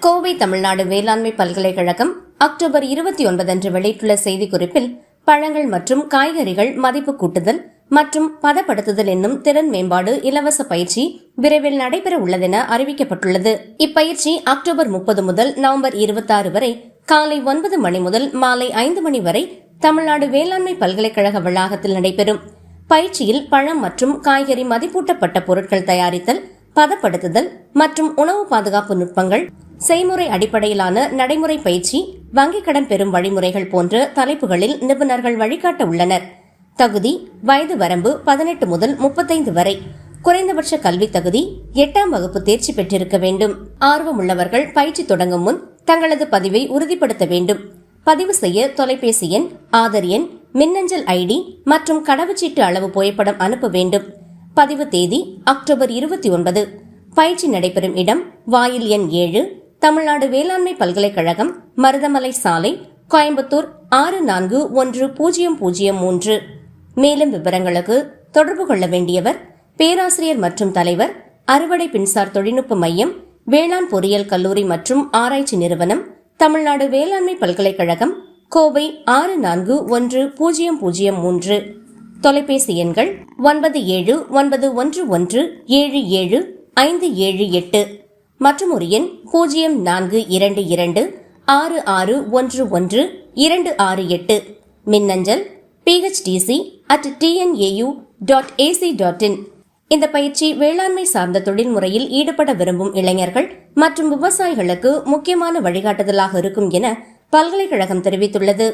கோவை தமிழ்நாடு வேளாண்மை பல்கலைக்கழகம் அக்டோபர் 29 அன்று வெளியிட்டுள்ள செய்திக்குறிப்பில் பழங்கள் மற்றும் காய்கறிகள் மதிப்பு கூட்டுதல் மற்றும் பதப்படுத்துதல் என்னும் திறன் மேம்பாடு இலவச பயிற்சி விரைவில் நடைபெற உள்ளதென அறிவிக்கப்பட்டுள்ளது. இப்பயிற்சி அக்டோபர் 30 முதல் நவம்பர் 26 வரை காலை 9 மணி முதல் மாலை 5 மணி வரை தமிழ்நாடு வேளாண்மை பல்கலைக்கழக வளாகத்தில் நடைபெறும். பயிற்சியில் பழம் மற்றும் காய்கறி மதிப்பூட்டப்பட்ட பொருட்கள் தயாரித்தல், பதப்படுத்துதல் மற்றும் உணவு பாதுகாப்பு நுட்பங்கள், செய்முறை அடிப்படையிலான நடைமுறை பயிற்சி, வங்கிக் கடன் பெறும் வழிமுறைகள் போன்ற தலைப்புகளில் நிபுணர்கள் வழிகாட்ட உள்ளனர். தகுதி: வயது வரம்பு 18 முதல் 35 வரை. குறைந்தபட்ச கல்வி தகுதி 8ஆம் வகுப்பு தேர்ச்சி பெற்றிருக்க வேண்டும். ஆர்வமுள்ளவர்கள் பயிற்சி தொடங்கும் முன் தங்களது பதிவை உறுதிப்படுத்த வேண்டும். பதிவு செய்ய தொலைபேசி எண், ஆதார் எண், மின்னஞ்சல் ஐடி மற்றும் கடவுச்சீட்டு அளவு புகைப்படம் அனுப்ப வேண்டும். பதிவு தேதி அக்டோபர் 29. பயிற்சி நடைபெறும் இடம் வாயில் எண் 7, தமிழ்நாடு வேளாண்மை பல்கலைக்கழகம், மருதமலை சாலை, கோயம்புத்தூர் 641003. மேலும் விவரங்களுக்கு தொடர்பு கொள்ள வேண்டியவர் பேராசிரியர் மற்றும் தலைவர், அறுவடை பின்சார் தொழில்நுட்ப மையம், வேளாண் பொறியியல் கல்லூரி மற்றும் ஆராய்ச்சி நிறுவனம், தமிழ்நாடு வேளாண்மை பல்கலைக்கழகம், கோவை 641003. தொலைபேசி எண்கள் 9791177578 மற்றும் ஒரு எண் 0422661168. மின்னஞ்சல் phdc@tnau.ac.in. இந்த பயிற்சி வேளாண்மை சார்ந்த தொழில்முறையில் ஈடுபட விரும்பும் இளைஞர்கள் மற்றும் விவசாயிகளுக்கு முக்கியமான வழிகாட்டுதலாக இருக்கும் என பல்கலைக்கழகம் தெரிவித்துள்ளது.